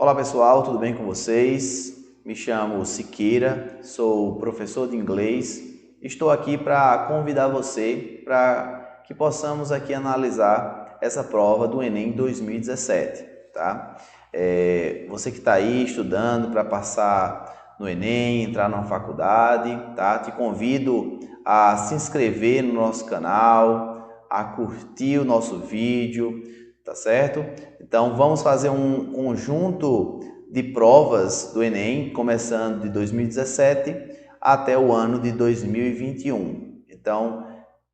Olá pessoal, tudo bem com vocês? Me chamo Siqueira, sou professor de inglês. Estou aqui para convidar você para que possamos aqui analisar essa prova do Enem 2017, tá? Você que está aí estudando para passar no Enem, entrar numa faculdade, tá? Te convido a se inscrever no nosso canal, a curtir o nosso vídeo, tá certo? Então vamos fazer um conjunto de provas do Enem, começando de 2017 até o ano de 2021. Então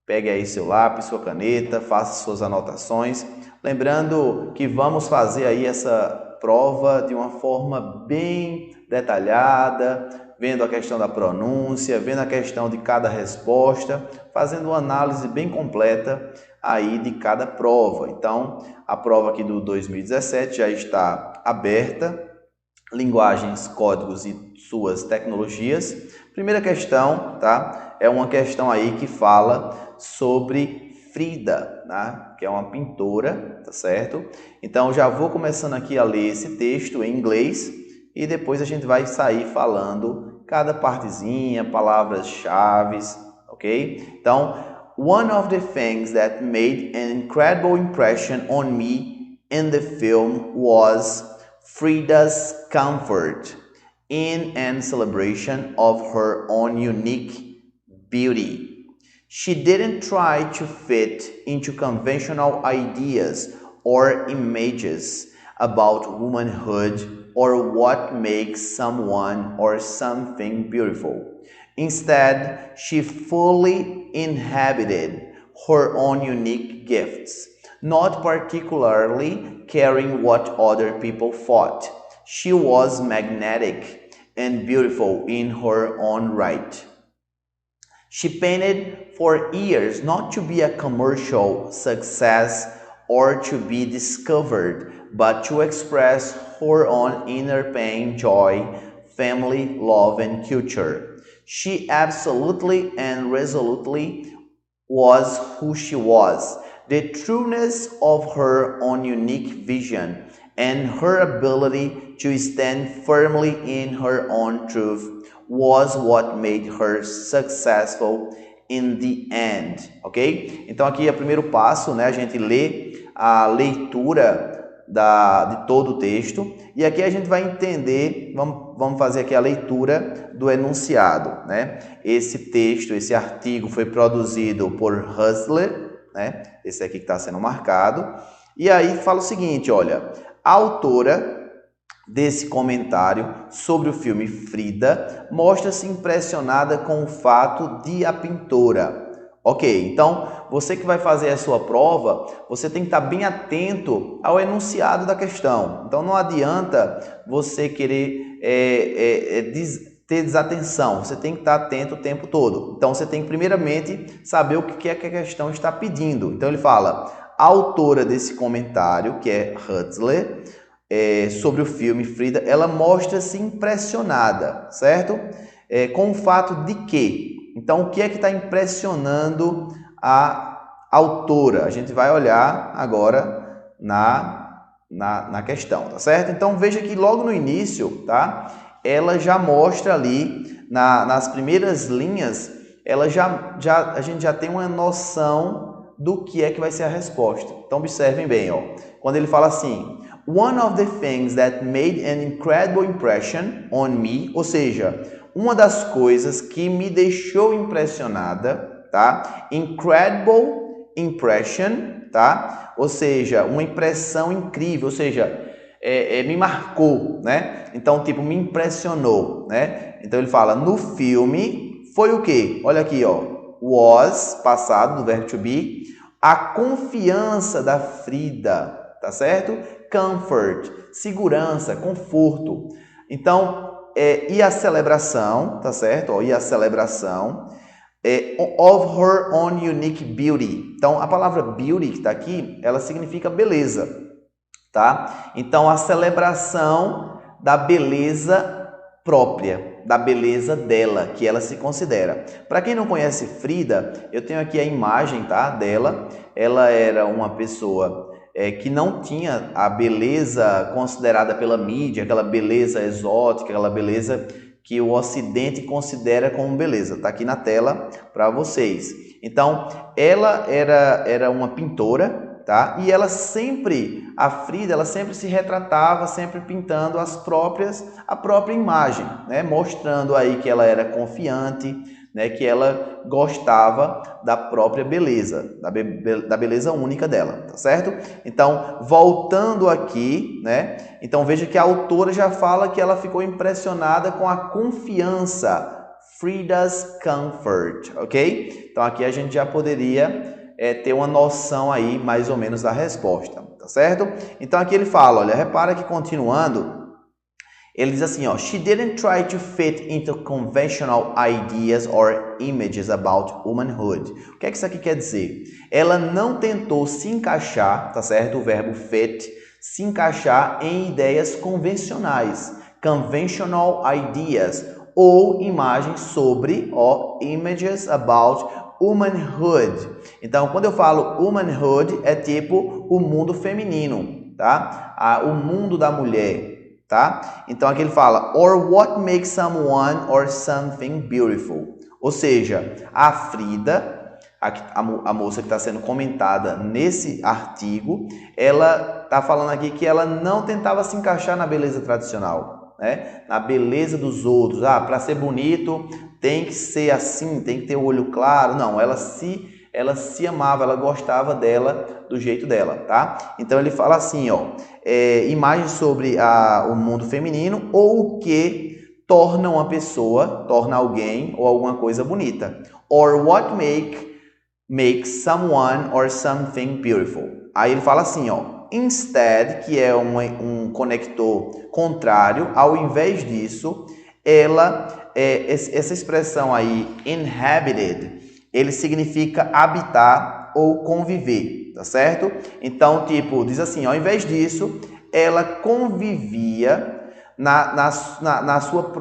pegue aí seu lápis, sua caneta, faça suas anotações. Lembrando que vamos fazer aí essa prova de uma forma bem detalhada, vendo a questão da pronúncia, vendo a questão de cada resposta, fazendo uma análise bem completa aí de cada prova. Então, a prova aqui do 2017 já está aberta, linguagens, códigos e suas tecnologias. Primeira questão, tá? É uma questão aí que fala sobre Frida, né? Que é uma pintora, tá certo? Então, já vou começando aqui a ler esse texto em inglês e depois a gente vai sair falando cada partezinha, palavras-chave, ok? Então, one of the things that made an incredible impression on me in the film was Frida's comfort in and celebration of her own unique beauty. She didn't try to fit into conventional ideas or images about womanhood or what makes someone or something beautiful. Instead, she fully inhabited her own unique gifts, not particularly caring what other people thought. She was magnetic and beautiful in her own right. She painted for years not to be a commercial success or to be discovered, but to express her own inner pain, joy, family, love, and culture. She absolutely and resolutely was who she was. The trueness of her own unique vision and her ability to stand firmly in her own truth was what made her successful in the end, ok? Então aqui é o primeiro passo, né? A gente lê a leitura de todo o texto e aqui a gente vai entender, vamos fazer aqui a leitura do enunciado, né? Esse texto, esse artigo foi produzido por Hustler, né? Esse aqui que está sendo marcado. E aí fala o seguinte, olha, a autora desse comentário sobre o filme Frida mostra-se impressionada com o fato de a pintora. Ok, então você que vai fazer a sua prova, você tem que estar bem atento ao enunciado da questão. Então não adianta você querer ter desatenção, você tem que estar atento o tempo todo. Então você tem que primeiramente saber o que é que a questão está pedindo. Então ele fala, a autora desse comentário, que é Hustler, sobre o filme Frida, ela mostra-se impressionada, certo? Com o fato de que? Então, o que é que está impressionando a autora? A gente vai olhar agora na questão, tá certo? Então, veja que logo no início, tá? Ela já mostra ali, nas primeiras linhas, a gente já tem uma noção do que é que vai ser a resposta. Então, observem bem, ó. Quando ele fala assim, one of the things that made an incredible impression on me, ou seja, uma das coisas que me deixou impressionada, tá? Incredible impression, tá? Ou seja, uma impressão incrível, ou seja, me marcou, né? Então, tipo, me impressionou, né? Então, ele fala, no filme, foi o quê? Olha aqui, ó, was, passado, do verbo to be, a confiança da Frida, tá certo? Comfort, segurança, conforto. Então, e a celebração, tá certo? Ó, e a celebração of her own unique beauty. Então, a palavra beauty que está aqui, ela significa beleza, tá? Então, a celebração da beleza própria, da beleza dela, que ela se considera. Para quem não conhece Frida, eu tenho aqui a imagem, tá, dela. Ela era uma pessoa que não tinha a beleza considerada pela mídia, aquela beleza exótica, aquela beleza que o Ocidente considera como beleza. Está aqui na tela para vocês. Então, ela era uma pintora, tá? E a Frida, ela sempre se retratava, sempre pintando a própria imagem, né? Mostrando aí que ela era confiante, né? Que ela gostava da própria beleza, da beleza única dela, tá certo? Então, voltando aqui, né? Então, veja que a autora já fala que ela ficou impressionada com a confiança, Frida's comfort, ok? Então, aqui a gente já poderia ter uma noção aí, mais ou menos, da resposta, tá certo? Então, aqui ele fala, olha, repara que continuando, ele diz assim, ó, she didn't try to fit into conventional ideas or images about womanhood. O que é que isso aqui quer dizer? Ela não tentou se encaixar, tá certo? O verbo fit, se encaixar em ideias convencionais, conventional ideas, ou imagens sobre, ó, images about womanhood. Então, quando eu falo womanhood, é tipo o mundo feminino, tá? O mundo da mulher. Tá? Então aqui ele fala or what makes someone or something beautiful. Ou seja, a Frida, a moça que está sendo comentada nesse artigo, ela está falando aqui que ela não tentava se encaixar na beleza tradicional, né? Na beleza dos outros. Para ser bonito tem que ser assim, tem que ter o olho claro. Não, ela se amava, ela gostava dela do jeito dela, tá? Então ele fala assim, ó, imagens sobre o mundo feminino ou o que torna uma pessoa, torna alguém ou alguma coisa bonita. Or what makes someone or something beautiful. Aí ele fala assim, ó, instead, que é um conector contrário, ao invés disso, essa expressão aí, inhabited, ele significa habitar ou conviver, tá certo? Então, tipo, diz assim, ao invés disso, ela convivia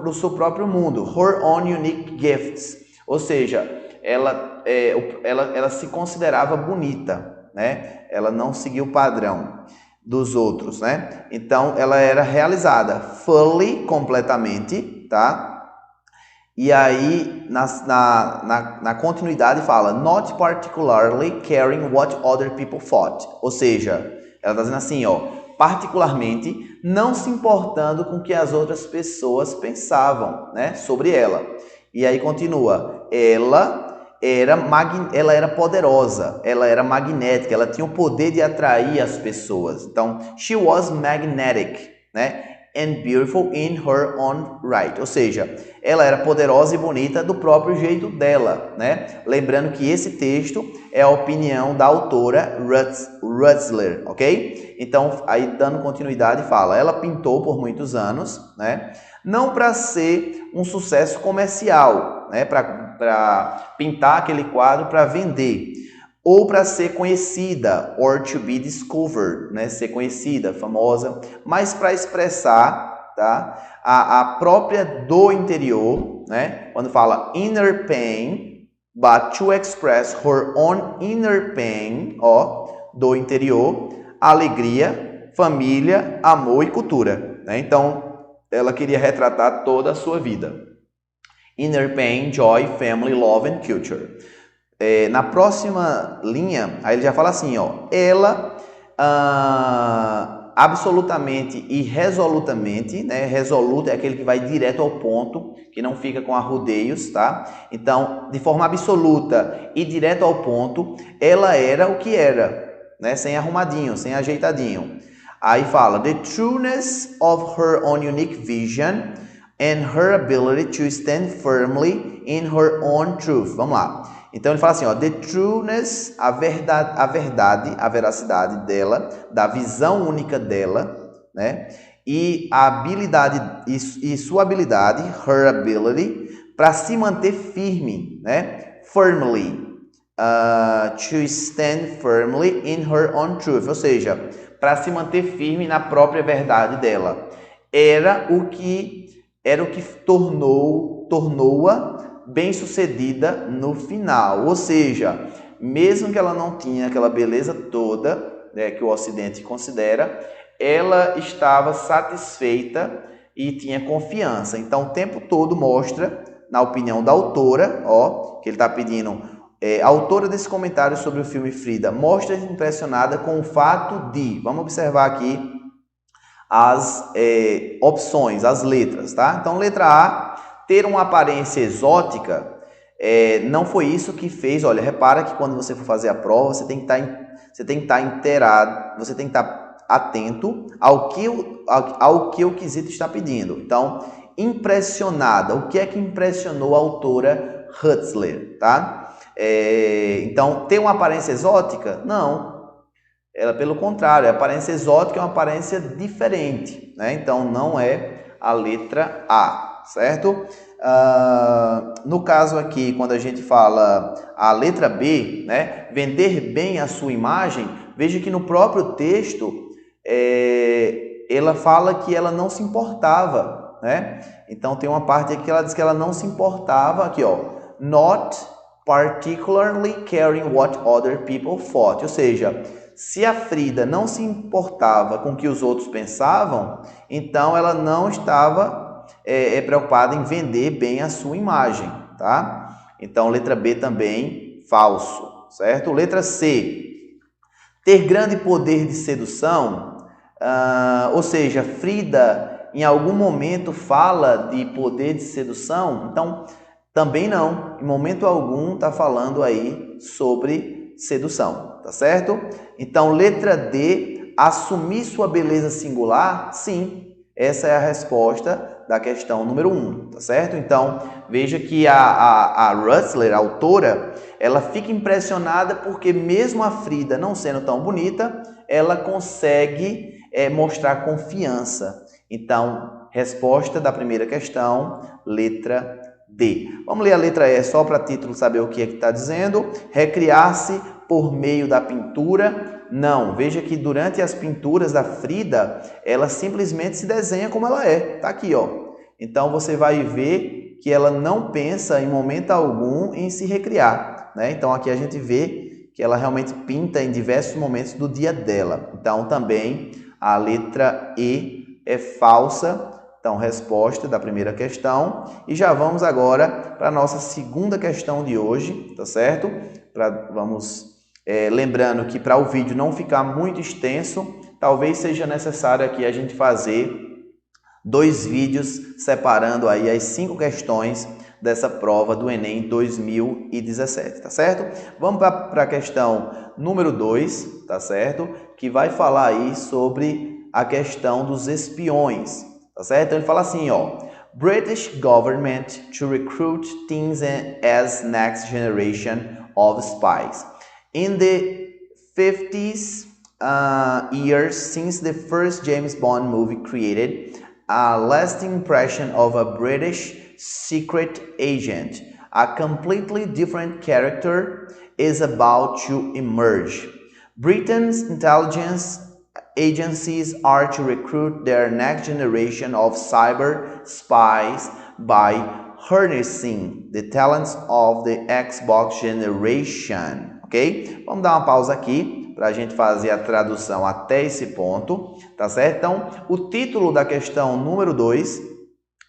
no seu próprio mundo, her own unique gifts, ou seja, ela se considerava bonita, né? Ela não seguia o padrão dos outros, né? Então, ela era realizada fully, completamente, tá? E aí, na continuidade fala not particularly caring what other people thought. Ou seja, ela está dizendo assim, ó, particularmente não se importando com o que as outras pessoas pensavam, né, sobre ela. E aí continua, ela era poderosa, ela era magnética, ela tinha o poder de atrair as pessoas. Então, she was magnetic, né? And beautiful in her own right. Ou seja, ela era poderosa e bonita do próprio jeito dela, né? Lembrando que esse texto é a opinião da autora Rutzler, ok? Então, aí dando continuidade, fala, ela pintou por muitos anos, né? Não para ser um sucesso comercial, né? Para pintar aquele quadro para vender, ou para ser conhecida, or to be discovered, né? Ser conhecida, famosa, mas para expressar, tá? a própria dor interior, né? Quando fala inner pain, but to express her own inner pain, ó, dor interior, alegria, família, amor e cultura, né? Então, ela queria retratar toda a sua vida. Inner pain, joy, family, love and culture. Na próxima linha, aí ele já fala assim, ó, ela absolutamente e resolutamente, né? Resoluta é aquele que vai direto ao ponto, que não fica com arrodeios, tá? Então, de forma absoluta e direto ao ponto, ela era o que era, né? Sem arrumadinho, sem ajeitadinho. Aí fala, the trueness of her own unique vision and her ability to stand firmly in her own truth. Vamos lá. Então ele fala assim, ó, the trueness, a verdade, a veracidade dela, da visão única dela, né? E a habilidade e sua habilidade, her ability, para se manter firme, né? Firmly, to stand firmly in her own truth, ou seja, para se manter firme na própria verdade dela. Era o que tornou-a bem-sucedida no final. Ou seja, mesmo que ela não tinha aquela beleza toda, né, que o Ocidente considera, ela estava satisfeita e tinha confiança. Então, o tempo todo mostra, na opinião da autora, que ele está pedindo, a autora desse comentário sobre o filme Frida, mostra-se impressionada com o fato de, vamos observar aqui as opções, as letras, tá? Então, letra A, ter uma aparência exótica, não foi isso que fez. Olha, repara que quando você for fazer a prova, você tem que estar inteirado, você tem que estar atento ao que o quesito está pedindo. Então, impressionada. O que é que impressionou a autora Huxley, tá? Então, ter uma aparência exótica? Não. Ela, pelo contrário, a aparência exótica é uma aparência diferente, né? Então, não é a letra A, certo? No caso aqui, quando a gente fala a letra B, né? Vender bem a sua imagem, veja que no próprio texto ela fala que ela não se importava, né? Então tem uma parte aqui que ela diz que ela não se importava, aqui not particularly caring what other people thought, ou seja, se a Frida não se importava com o que os outros pensavam, então ela não estava preocupada em vender bem a sua imagem, tá? Então letra B também falso, certo? Letra C, ter grande poder de sedução. Ou seja, Frida em algum momento fala de poder de sedução, então também não, em momento algum está falando aí sobre sedução, tá certo? Então letra D, assumir sua beleza singular, sim, essa é a resposta da questão número 1, tá certo? Então veja que a Huxley, a autora, ela fica impressionada porque mesmo a Frida não sendo tão bonita, ela consegue mostrar confiança. Então, resposta da primeira questão, letra D. Vamos ler a letra E só para título saber o que é que está dizendo. Recriar-se por meio da pintura. Não, veja que durante as pinturas da Frida, ela simplesmente se desenha como ela é. Está aqui, Então, você vai ver que ela não pensa em momento algum em se recriar, né? Então, aqui a gente vê que ela realmente pinta em diversos momentos do dia dela. Então, também a letra E é falsa. Então, resposta da primeira questão. E já vamos agora para a nossa segunda questão de hoje, tá certo? Vamos lembrando que para o vídeo não ficar muito extenso, talvez seja necessário aqui a gente fazer 2 vídeos separando aí as 5 questões dessa prova do Enem 2017, tá certo? Vamos para a questão número 2, tá certo? Que vai falar aí sobre a questão dos espiões, tá certo? Então ele fala assim, British government to recruit teens as next generation of spies. In the 50s years since the first James Bond movie created a lasting impression of a British secret agent, a completely different character is about to emerge. Britain's intelligence agencies are to recruit their next generation of cyber spies by harnessing the talents of the Xbox generation. Ok? Vamos dar uma pausa aqui para a gente fazer a tradução até esse ponto, tá certo? Então, o título da questão número 2,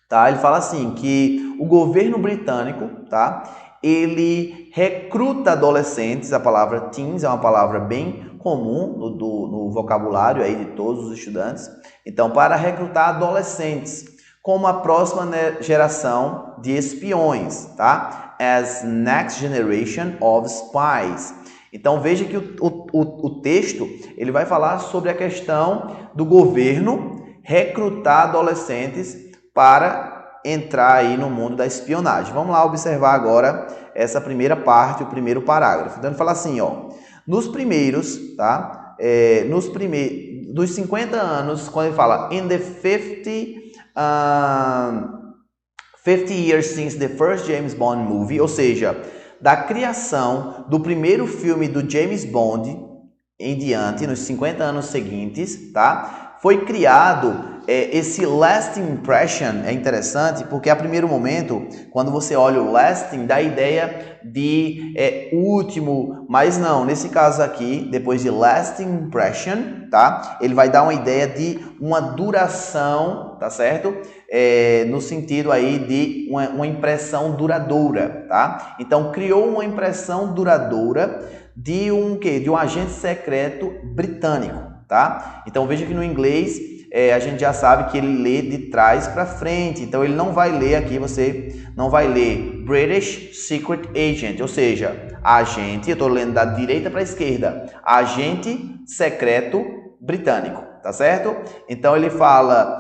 tá? Ele fala assim, que o governo britânico, tá? Ele recruta adolescentes, a palavra teens é uma palavra bem comum no vocabulário aí de todos os estudantes. Então, para recrutar adolescentes como a próxima geração de espiões, tá? As next generation of spies. Então veja que o texto ele vai falar sobre a questão do governo recrutar adolescentes para entrar aí no mundo da espionagem. Vamos lá observar agora essa primeira parte, o primeiro parágrafo. Então ele fala assim, nos primeiros, tá? Dos 50 anos, quando ele fala in the 50 years since the first James Bond movie, ou seja, da criação do primeiro filme do James Bond em diante, nos 50 anos seguintes, tá? Foi criado esse lasting impression, é interessante porque a primeiro momento, quando você olha o lasting, dá a ideia de último, mas não, nesse caso aqui, depois de lasting impression, tá? Ele vai dar uma ideia de uma duração, tá certo? No sentido aí de uma impressão duradoura, tá? Então, criou uma impressão duradoura de um agente secreto britânico, tá? Então, veja que no inglês a gente já sabe que ele lê de trás para frente, então ele não vai ler aqui, você não vai ler British Secret Agent, ou seja, agente, eu estou lendo da direita para a esquerda, agente secreto britânico, tá certo? Então ele fala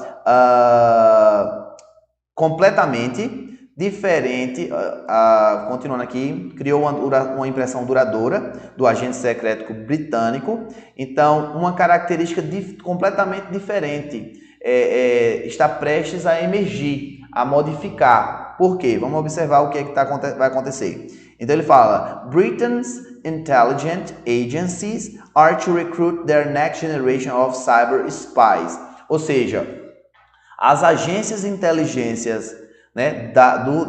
completamente diferente, continuando aqui, criou uma impressão duradoura do agente secreto britânico. Então, uma característica completamente diferente está prestes a emergir, a modificar. Por quê? Vamos observar o que vai acontecer. Então, ele fala, Britain's intelligence agencies are to recruit their next generation of cyber spies. Ou seja, as agências de inteligências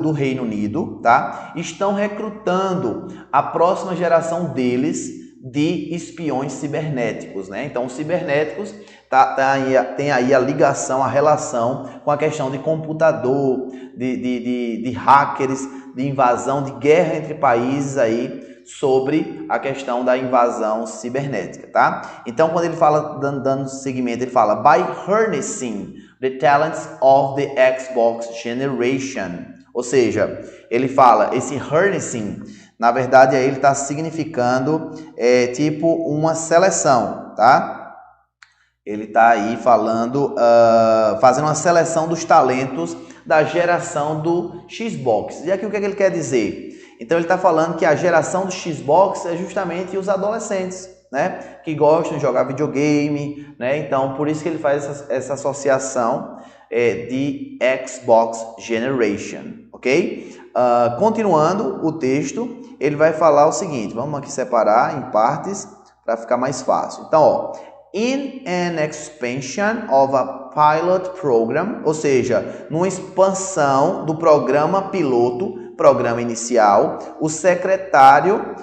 do Reino Unido, tá? Estão recrutando a próxima geração deles de espiões cibernéticos, né? Então, os cibernéticos tem aí a ligação, a relação com a questão de computador, de hackers, de invasão, de guerra entre países aí sobre a questão da invasão cibernética, tá? Então, quando ele fala, dando seguimento, ele fala by harnessing the talents of the Xbox generation. Ou seja, ele fala, esse harnessing, na verdade, aí ele está significando tipo uma seleção, tá? Ele está aí falando, fazendo uma seleção dos talentos da geração do Xbox. E aqui o que ele quer dizer? Então ele está falando que a geração do Xbox é justamente os adolescentes, né, que gostam de jogar videogame, né? Então por isso que ele faz essa associação de Xbox Generation, ok? Continuando o texto, ele vai falar o seguinte, vamos aqui separar em partes para ficar mais fácil. Então, ó, in an expansion of a pilot program, ou seja, numa expansão do programa piloto, programa inicial, o secretário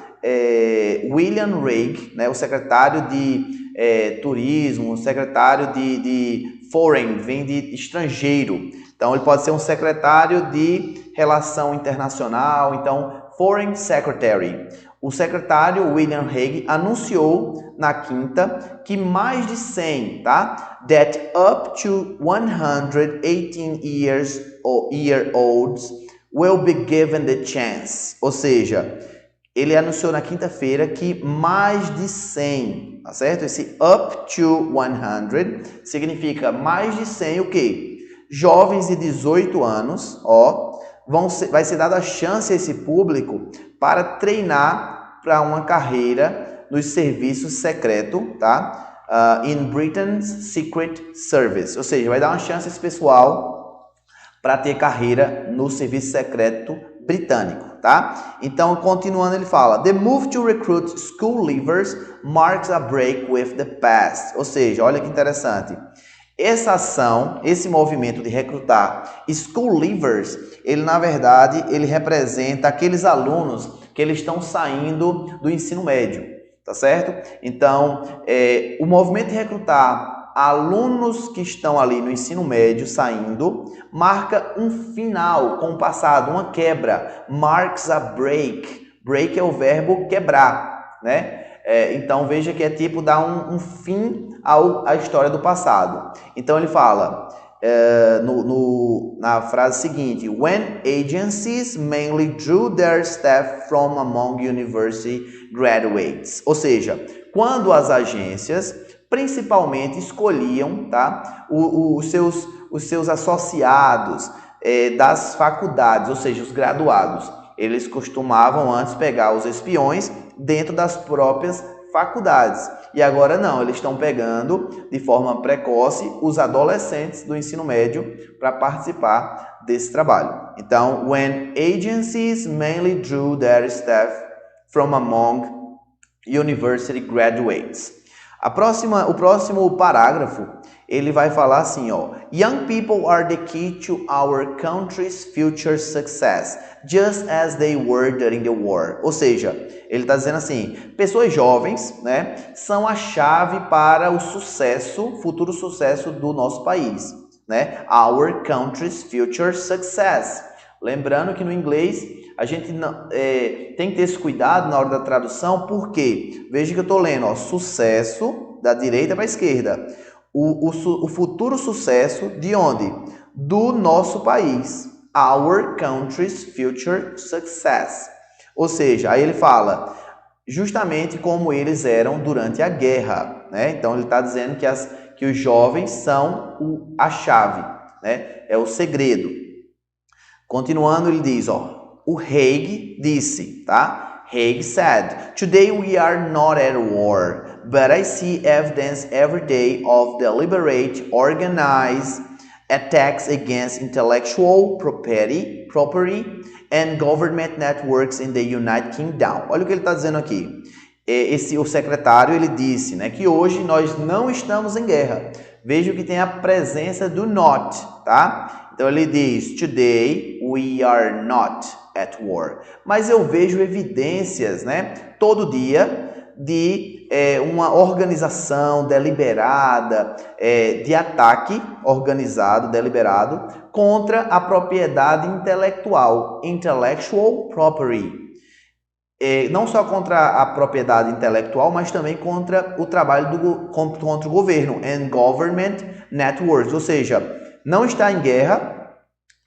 William Hague, né, o secretário de turismo, o secretário de foreign, vem de estrangeiro. Então, ele pode ser um secretário de relação internacional, então, foreign secretary. O secretário William Hague anunciou na quinta que mais de 100, tá? That up to 118-year-olds will be given the chance. Ou seja, ele anunciou na quinta-feira que mais de 100, tá certo? Esse up to 100 significa mais de 100 o quê? Jovens de 18 anos, ó, vai ser dada a chance a esse público para treinar para uma carreira nos serviços secretos, tá? In Britain's Secret Service, ou seja, vai dar uma chance a esse pessoal para ter carreira no serviço secreto britânico, tá? Então, continuando, ele fala, the move to recruit school leavers marks a break with the past, ou seja, olha que interessante. Essa ação, esse movimento de recrutar school leavers, ele na verdade, ele representa aqueles alunos que eles estão saindo do ensino médio, tá certo? Então, o movimento de recrutar alunos que estão ali no ensino médio saindo, marca um final com o passado, uma quebra, marks a break. Break é o verbo quebrar, né? Então, veja que é tipo dar um fim à história do passado. Então, ele fala na frase seguinte, when agencies mainly drew their staff from among university graduates. Ou seja, quando as agências principalmente escolhiam, tá, os seus associados das faculdades, ou seja, os graduados. Eles costumavam antes pegar os espiões dentro das próprias faculdades. E agora não, eles estão pegando de forma precoce os adolescentes do ensino médio para participar desse trabalho. Então, when agencies mainly drew their staff from among university graduates. O próximo parágrafo, ele vai falar assim, ó, Young people are the key to our country's future success, just as they were during the war. Ou seja, ele está dizendo assim, pessoas jovens, né, são a chave para o sucesso, futuro sucesso do nosso país, né? Our country's future success. Lembrando que no inglês a gente tem que ter esse cuidado na hora da tradução, porque, veja que eu estou lendo, ó, sucesso da direita para a esquerda. O futuro sucesso de onde? Do nosso país. Our country's future success. Ou seja, aí ele fala justamente como eles eram durante a guerra, né? Então ele está dizendo que os jovens são a chave, né? É o segredo. Continuando, ele diz, ó, o Haig disse, tá? Haig said, "Today we are not at war, but I see evidence every day of deliberate, organized attacks against intellectual property and government networks in the United Kingdom." Olha o que ele está dizendo aqui. O secretário, ele disse, né, que hoje nós não estamos em guerra. Veja que tem a presença do not, tá? Então ele diz, "Today we are not at war." Mas eu vejo evidências, né, todo dia de uma organização deliberada, de ataque organizado, deliberado, contra a propriedade intelectual, intellectual property. Não só contra a propriedade intelectual, mas também contra o trabalho contra o governo, and government networks, ou seja, não está em guerra,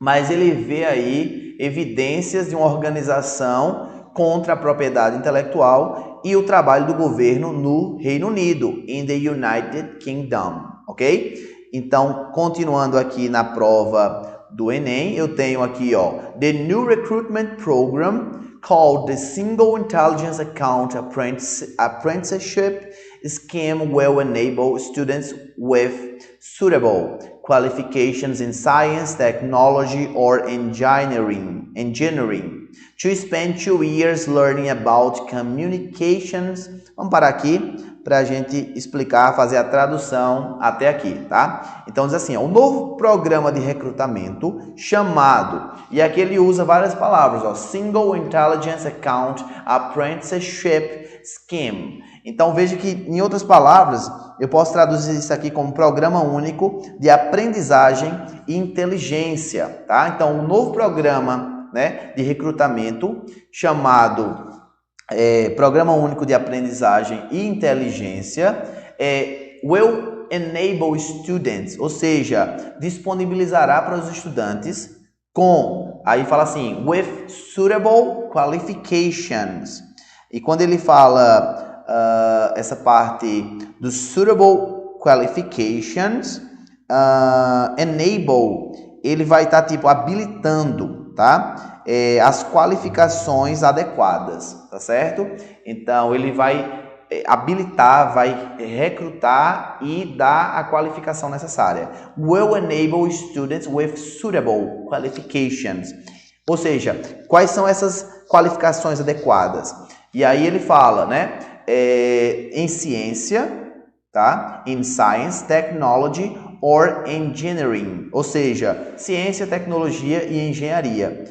mas ele vê aí evidências de uma organização contra a propriedade intelectual e o trabalho do governo no Reino Unido, in the United Kingdom, ok? Então, continuando aqui na prova do Enem, eu tenho aqui, ó, the new recruitment program called the Single Intelligence Account Apprenticeship Scheme will enable students with suitable qualifications in science, technology, or engineering to spend 2 years learning about communications. Vamos parar aqui para a gente explicar, fazer a tradução até aqui, tá? Então diz assim, ó, o novo programa de recrutamento chamado, e aqui ele usa várias palavras, ó, Single Intelligence Account Apprenticeship Scheme. Então veja que, em outras palavras, eu posso traduzir isso aqui como Programa Único de Aprendizagem e Inteligência, tá? Então o novo programa, né, de recrutamento chamado Programa Único de Aprendizagem e Inteligência will enable students, ou seja, disponibilizará para os estudantes com, aí fala assim, with suitable qualifications. E quando ele fala essa parte dos suitable qualifications, enable, ele vai estar tipo habilitando, tá? As qualificações adequadas, tá certo? Então ele vai habilitar, vai recrutar e dar a qualificação necessária. Will enable students with suitable qualifications. Ou seja, quais são essas qualificações adequadas? E aí ele fala, né? Em ciência, tá? In science, technology or engineering. Ou seja, ciência, tecnologia e engenharia.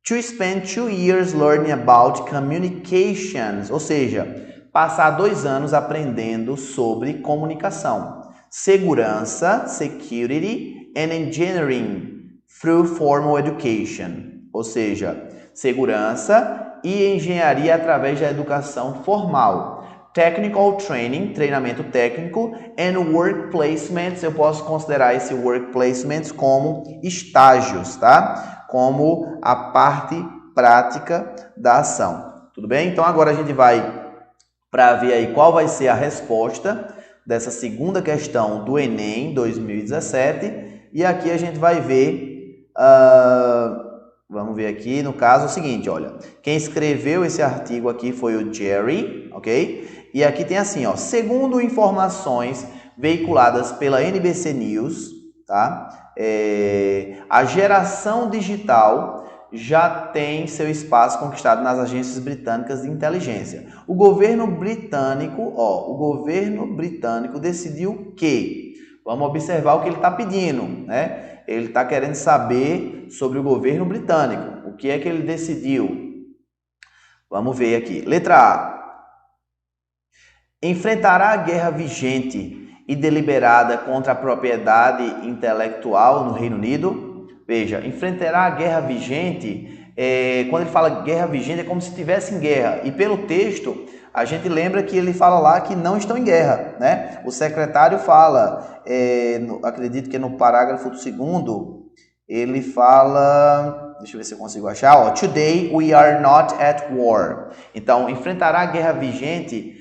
To spend 2 years learning about communications. Ou seja, passar 2 anos aprendendo sobre comunicação. Segurança, security and engineering through formal education. Ou seja, segurança e engenharia através da educação formal. Technical training, treinamento técnico, and work placements, eu posso considerar esse work placements como estágios, tá? Como a parte prática da ação. Tudo bem? Então agora a gente vai para ver aí qual vai ser a resposta dessa segunda questão do Enem 2017. E aqui a gente vai ver... Vamos ver aqui, no caso, o seguinte, olha. Quem escreveu esse artigo aqui foi o Jerry, ok? E aqui tem assim, ó. Segundo informações veiculadas pela NBC News, tá? A geração digital já tem seu espaço conquistado nas agências britânicas de inteligência. O governo britânico decidiu que Vamos observar o que ele está pedindo, né? Ele está querendo saber sobre o governo britânico. O que é que ele decidiu? Vamos ver aqui. Letra A. Enfrentará a guerra vigente e deliberada contra a propriedade intelectual no Reino Unido? Veja, enfrentará a guerra vigente, quando ele fala guerra vigente, é como se estivesse em guerra. E pelo texto, a gente lembra que ele fala lá que não estão em guerra, né? O secretário fala, acredito que no parágrafo 2º, ele fala, deixa eu ver se eu consigo achar, ó, Today we are not at war. Então, enfrentará a guerra vigente,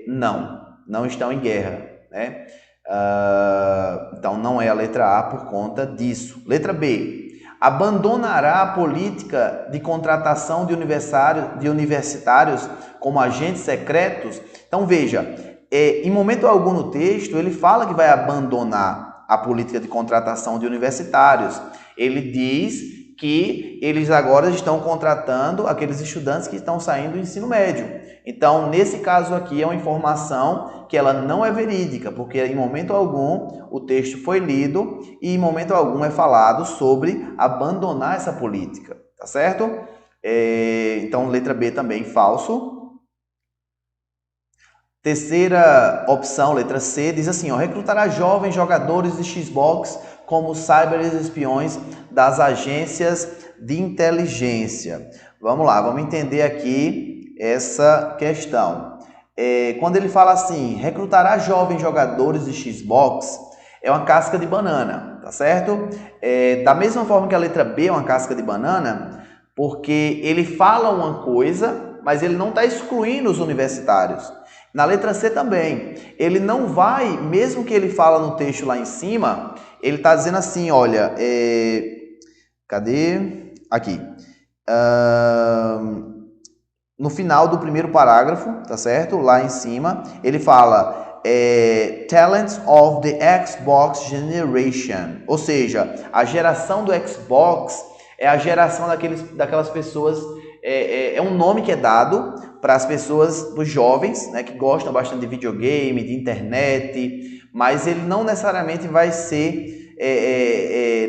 não estão em guerra, né? Então, não é a letra A por conta disso. Letra B. Abandonará a política de contratação de universitários como agentes secretos? Então, veja, em momento algum no texto, ele fala que vai abandonar a política de contratação de universitários. Ele diz que eles agora estão contratando aqueles estudantes que estão saindo do ensino médio. Então, nesse caso aqui, é uma informação que ela não é verídica, porque em momento algum o texto foi lido e em momento algum é falado sobre abandonar essa política, tá certo? Então, letra B também, falso. Terceira opção, letra C, diz assim, ó, recrutará jovens jogadores de Xbox como cyberespiões das agências de inteligência. Vamos lá, vamos entender aqui essa questão. Quando ele fala assim, recrutará jovens jogadores de Xbox, é uma casca de banana, tá certo? Da mesma forma que a letra B é uma casca de banana, porque ele fala uma coisa, mas ele não está excluindo os universitários. Na letra C também, ele não vai, mesmo que ele fala no texto lá em cima, ele está dizendo assim, olha, cadê? Aqui. No final do primeiro parágrafo, tá certo? Lá em cima, ele fala Talents of the Xbox Generation, ou seja, a geração do Xbox é a geração daquelas pessoas, é um nome que é dado para as pessoas, dos jovens, né, que gostam bastante de videogame, de internet, mas ele não necessariamente vai ser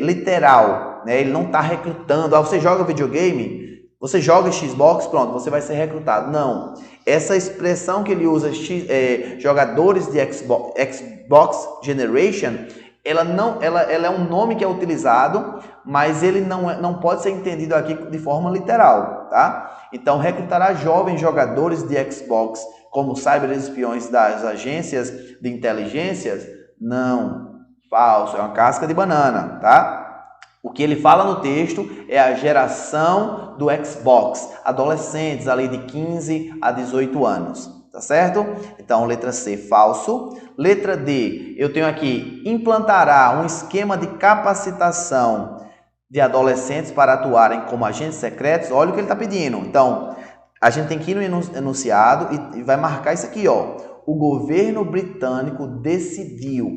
literal, né? Ele não está recrutando, você joga videogame, você joga Xbox, pronto, você vai ser recrutado. Não, essa expressão que ele usa, jogadores de Xbox Generation, ela é um nome que é utilizado, mas ele não pode ser entendido aqui de forma literal, tá? Então, recrutará jovens jogadores de Xbox como cyberespiões das agências de inteligências? Não, falso, é uma casca de banana, tá? O que ele fala no texto é a geração do Xbox, adolescentes ali de 15 a 18 anos, tá certo? Então, letra C, falso. Letra D, eu tenho aqui, implantará um esquema de capacitação de adolescentes para atuarem como agentes secretos. Olha o que ele está pedindo. Então, a gente tem que ir no enunciado e vai marcar isso aqui, ó. O governo britânico decidiu.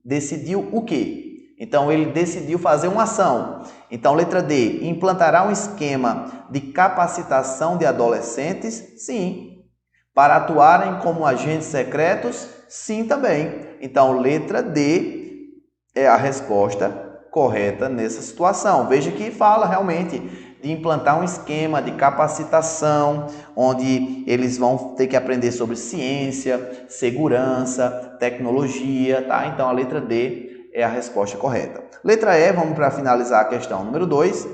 Decidiu o quê? Então, ele decidiu fazer uma ação. Então, letra D, implantará um esquema de capacitação de adolescentes? Sim. Para atuarem como agentes secretos? Sim, também. Então, letra D é a resposta correta nessa situação. Veja que fala realmente de implantar um esquema de capacitação, onde eles vão ter que aprender sobre ciência, segurança, tecnologia, tá? Então, a letra D é a resposta correta. Letra E, vamos para finalizar a questão número 2.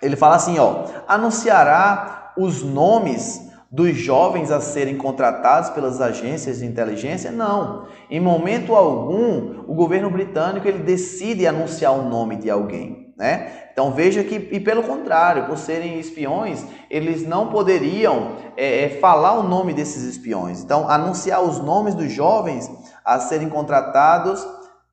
Ele fala assim, ó, anunciará os nomes dos jovens a serem contratados pelas agências de inteligência? Não. Em momento algum, o governo britânico ele decide anunciar o nome de alguém, né? Então veja que, e pelo contrário, por serem espiões, eles não poderiam falar o nome desses espiões. Então, anunciar os nomes dos jovens a serem contratados,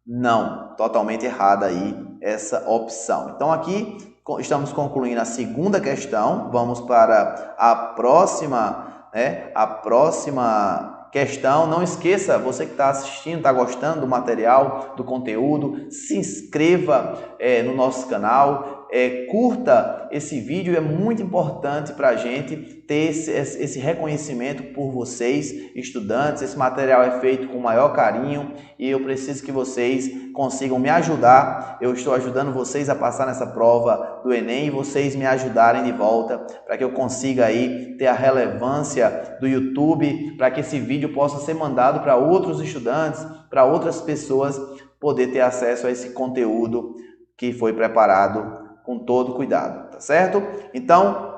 não. Totalmente errada aí essa opção. Então, aqui estamos concluindo a segunda questão. Vamos para a próxima, né? A próxima questão. Não esqueça, você que está assistindo, está gostando do material, do conteúdo, se inscreva no nosso canal. curta esse vídeo, é muito importante para a gente ter esse reconhecimento por vocês, estudantes. Esse material é feito com o maior carinho e eu preciso que vocês consigam me ajudar. Eu estou ajudando vocês a passar nessa prova do Enem e vocês me ajudarem de volta para que eu consiga aí ter a relevância do YouTube, para que esse vídeo possa ser mandado para outros estudantes, para outras pessoas poder ter acesso a esse conteúdo que foi preparado com todo cuidado, tá certo? Então,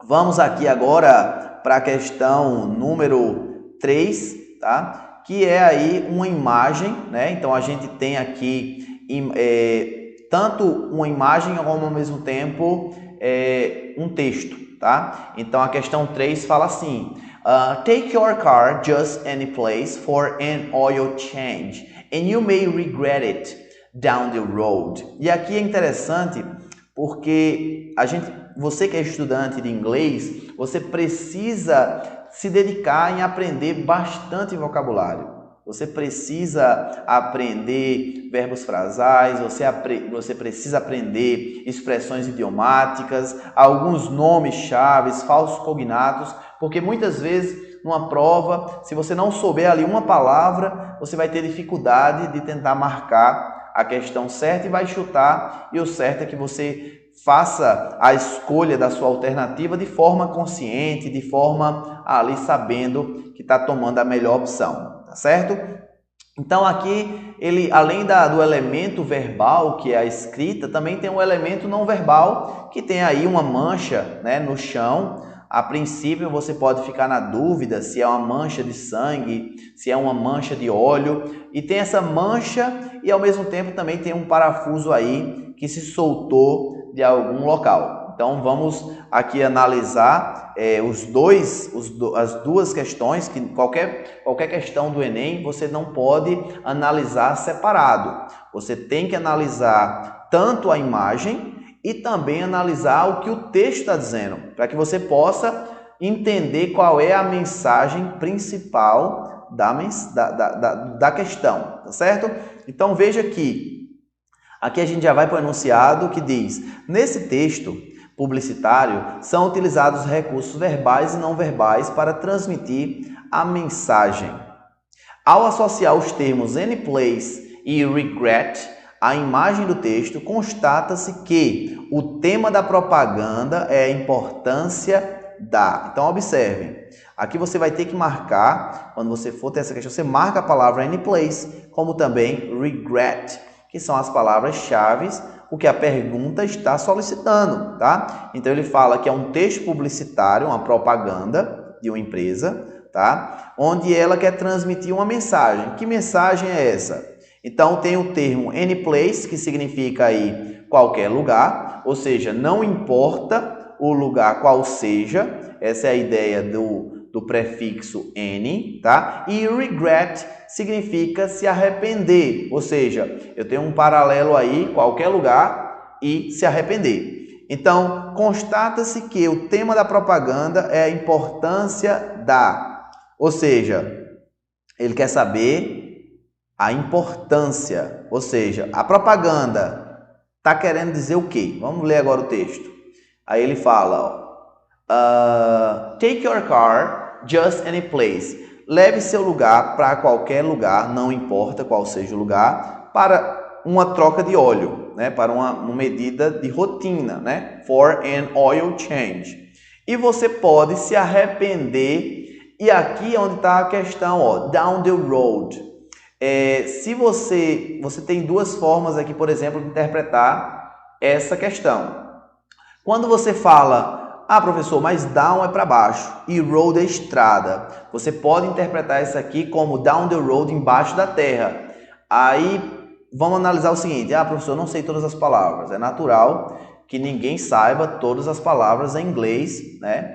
vamos aqui agora para a questão número 3, tá? Que é aí uma imagem, né? Então, a gente tem aqui tanto uma imagem como ao mesmo tempo um texto, tá? Então, a questão 3 fala assim: take your car just any place for an oil change and you may regret it down the road. E aqui é interessante porque você que é estudante de inglês, você precisa se dedicar em aprender bastante vocabulário. Você precisa aprender verbos frasais, você precisa aprender expressões idiomáticas, alguns nomes chaves, falsos cognatos, porque muitas vezes numa prova, se você não souber ali uma palavra, você vai ter dificuldade de tentar marcar a questão certa e vai chutar, e o certo é que você faça a escolha da sua alternativa de forma consciente, de forma ali sabendo que está tomando a melhor opção, tá certo? Então aqui, ele além do elemento verbal, que é a escrita, também tem um elemento não verbal, que tem aí uma mancha, né, no chão. A princípio você pode ficar na dúvida se é uma mancha de sangue, se é uma mancha de óleo, e tem essa mancha e ao mesmo tempo também tem um parafuso aí que se soltou de algum local. Então vamos aqui analisar as duas questões, que qualquer questão do Enem você não pode analisar separado. Você tem que analisar tanto a imagem e também analisar o que o texto está dizendo, para que você possa entender qual é a mensagem principal da questão, tá certo? Então veja aqui a gente já vai para o enunciado que diz: nesse texto publicitário são utilizados recursos verbais e não verbais para transmitir a mensagem. Ao associar os termos any place e regret à imagem do texto, constata-se que o tema da propaganda é a importância da. Então, observem. Aqui você vai ter que marcar, quando você for ter essa questão, você marca a palavra any place, como também regret, que são as palavras-chave, o que a pergunta está solicitando, tá? Então, ele fala que é um texto publicitário, uma propaganda de uma empresa, tá? Onde ela quer transmitir uma mensagem. Que mensagem é essa? Então, tem o termo any place, que significa aí qualquer lugar, ou seja, não importa o lugar qual seja, essa é a ideia do prefixo any, tá? E regret significa se arrepender, ou seja, eu tenho um paralelo aí, qualquer lugar, e se arrepender. Então, constata-se que o tema da propaganda é a importância da, ou seja, ele quer saber a importância, ou seja, a propaganda está querendo dizer o quê? Vamos ler agora o texto. Aí ele fala, take your car just any place. Leve seu lugar para qualquer lugar, não importa qual seja o lugar, para uma troca de óleo, né? Para uma medida de rotina, né? For an oil change. E você pode se arrepender, e aqui é onde está a questão, ó, down the road. Se você tem duas formas aqui, por exemplo, de interpretar essa questão. Quando você fala, professor, mas down é para baixo e road é estrada, você pode interpretar isso aqui como down the road, embaixo da terra. Aí vamos analisar o seguinte: professor, eu não sei todas as palavras. É natural que ninguém saiba todas as palavras em inglês, né?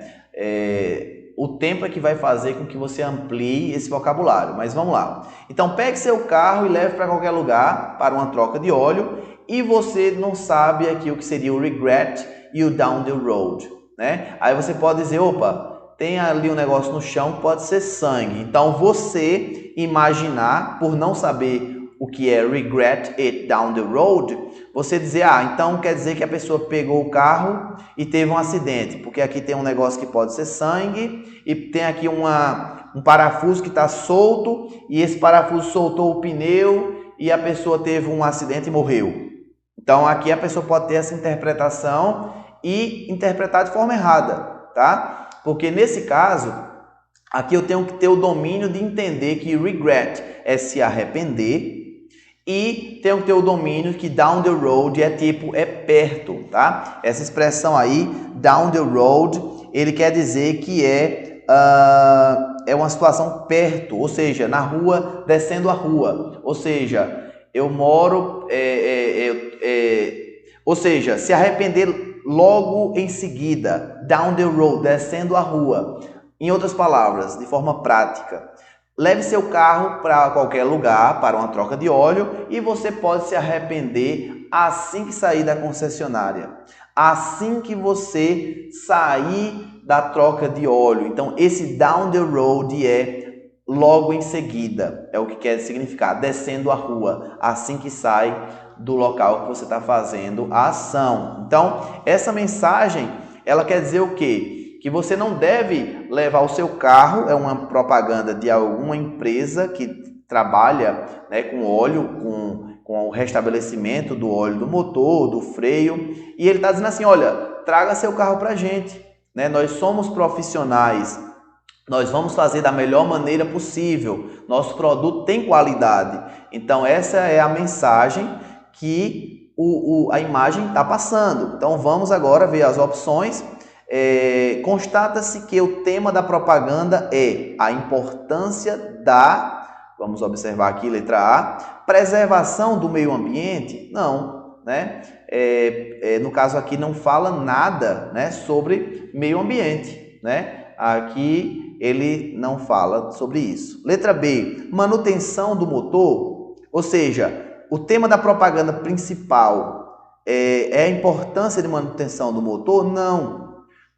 O tempo é que vai fazer com que você amplie esse vocabulário, mas vamos lá. Então, pegue seu carro e leve para qualquer lugar para uma troca de óleo, e você não sabe aqui o que seria o regret e o down the road, né? Aí você pode dizer, opa, tem ali um negócio no chão que pode ser sangue. Então, você imaginar, por não saber o que é regret it down the road, você dizer, então quer dizer que a pessoa pegou o carro e teve um acidente, porque aqui tem um negócio que pode ser sangue e tem aqui um parafuso que está solto e esse parafuso soltou o pneu e a pessoa teve um acidente e morreu. Então aqui a pessoa pode ter essa interpretação e interpretar de forma errada, tá? Porque nesse caso, aqui eu tenho que ter o domínio de entender que regret é se arrepender e tenho que ter o domínio que down the road é tipo, é perto, tá? Essa expressão aí, down the road, ele quer dizer que é uma situação perto, ou seja, na rua, descendo a rua. Ou seja, eu moro, ou seja, se arrepender logo em seguida, down the road, descendo a rua. Em outras palavras, de forma prática, leve seu carro para qualquer lugar, para uma troca de óleo, e você pode se arrepender assim que sair da concessionária, assim que você sair da troca de óleo. Então, esse down the road é logo em seguida, é o que quer significar, descendo a rua, assim que sai do local que você está fazendo a ação. Então, essa mensagem, ela quer dizer o quê? Que você não deve levar o seu carro, é uma propaganda de alguma empresa que trabalha, né, com óleo, com o restabelecimento do óleo do motor, do freio, e ele está dizendo assim, olha, traga seu carro para a gente, né? Nós somos profissionais, nós vamos fazer da melhor maneira possível, nosso produto tem qualidade. Então essa é a mensagem que a imagem está passando. Então vamos agora ver as opções. Constata-se que o tema da propaganda é a importância vamos observar aqui, letra A, preservação do meio ambiente? Não, né? No caso aqui não fala nada, né, sobre meio ambiente, né? Aqui ele não fala sobre isso. Letra B, manutenção do motor, ou seja, o tema da propaganda principal é a importância de manutenção do motor? Não.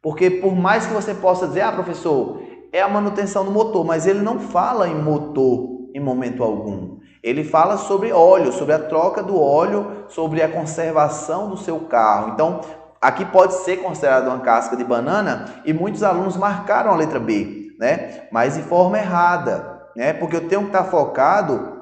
Porque por mais que você possa dizer, professor, é a manutenção do motor, mas ele não fala em motor em momento algum. Ele fala sobre óleo, sobre a troca do óleo, sobre a conservação do seu carro. Então, aqui pode ser considerado uma casca de banana e muitos alunos marcaram a letra B, né? Mas de forma errada, né? Porque eu tenho que estar focado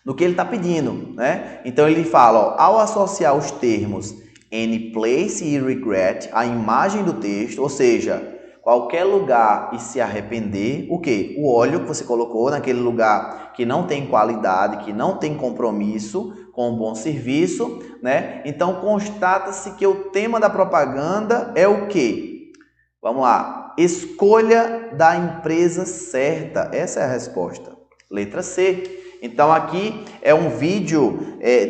no que ele está pedindo, né? Então, ele fala, ao associar os termos any place e regret, a imagem do texto, ou seja, qualquer lugar e se arrepender, o quê? O óleo que você colocou naquele lugar que não tem qualidade, que não tem compromisso com um bom serviço, né? Então, constata-se que o tema da propaganda é o quê? Vamos lá. Escolha da empresa certa. Essa é a resposta. Letra C. Então, aqui é um vídeo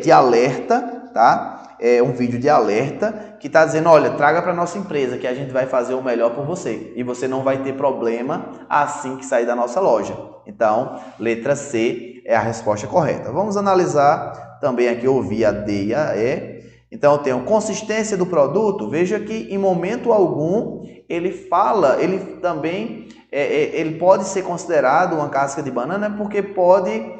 de alerta, tá? É um vídeo de alerta que está dizendo, olha, traga para a nossa empresa que a gente vai fazer o melhor por você e você não vai ter problema assim que sair da nossa loja. Então, letra C é a resposta correta. Vamos analisar também aqui, ouvir a D e a E. Então, eu tenho consistência do produto. Veja que em momento algum ele fala, ele também, ele pode ser considerado uma casca de banana porque pode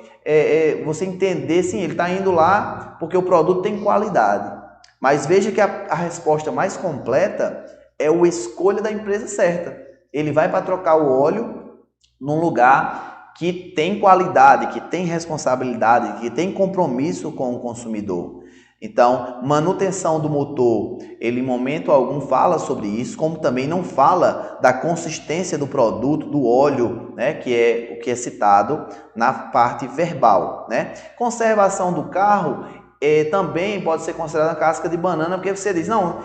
você entender, sim, ele está indo lá porque o produto tem qualidade. Mas veja que a resposta mais completa é a escolha da empresa certa. Ele vai para trocar o óleo num lugar que tem qualidade, que tem responsabilidade, que tem compromisso com o consumidor. Então, manutenção do motor, ele em momento algum fala sobre isso, como também não fala da consistência do produto, do óleo, né, que é o que é citado na parte verbal, né? Conservação do carro também pode ser considerada casca de banana, porque você diz, não,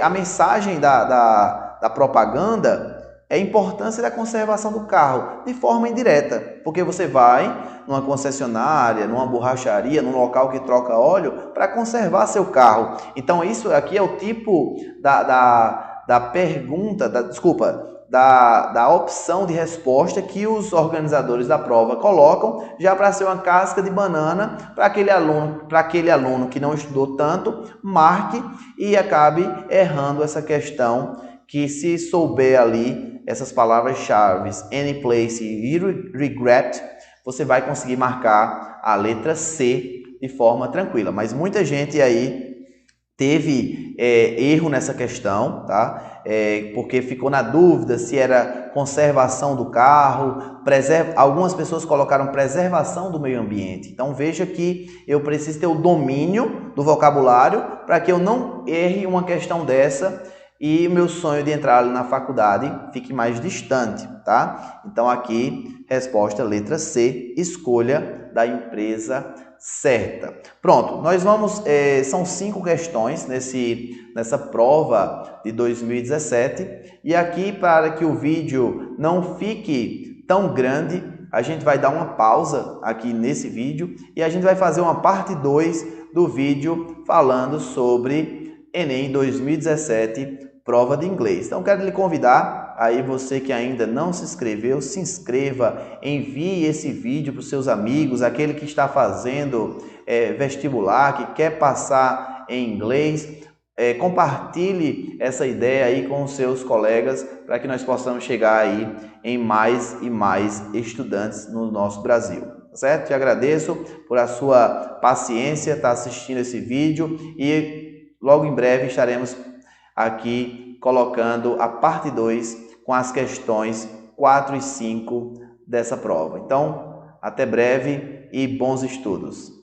a mensagem da propaganda é a importância da conservação do carro, de forma indireta, porque você vai numa concessionária, numa borracharia, num local que troca óleo, para conservar seu carro. Então, isso aqui é o tipo da pergunta, da opção de resposta que os organizadores da prova colocam, já para ser uma casca de banana, para aquele aluno que não estudou tanto, marque e acabe errando essa questão, que se souber ali essas palavras-chave, any place e regret, você vai conseguir marcar a letra C de forma tranquila. Mas muita gente aí teve erro nessa questão, tá? Porque ficou na dúvida se era conservação do carro, algumas pessoas colocaram preservação do meio ambiente. Então veja que eu preciso ter o domínio do vocabulário para que eu não erre uma questão dessa e o meu sonho de entrar na faculdade fique mais distante, tá? Então aqui, resposta letra C, escolha da empresa certa. Pronto, nós vamos, são 5 questões nessa prova de 2017 e aqui, para que o vídeo não fique tão grande, a gente vai dar uma pausa aqui nesse vídeo e a gente vai fazer uma parte 2 do vídeo falando sobre Enem 2017, prova de inglês. Então, quero lhe convidar, aí você que ainda não se inscreveu, se inscreva, envie esse vídeo para os seus amigos, aquele que está fazendo vestibular, que quer passar em inglês. Compartilhe essa ideia aí com os seus colegas para que nós possamos chegar aí em mais e mais estudantes no nosso Brasil. Certo? Te agradeço por a sua paciência, estar assistindo esse vídeo e logo em breve estaremos aqui colocando a parte 2 com as questões 4 e 5 dessa prova. Então, até breve e bons estudos.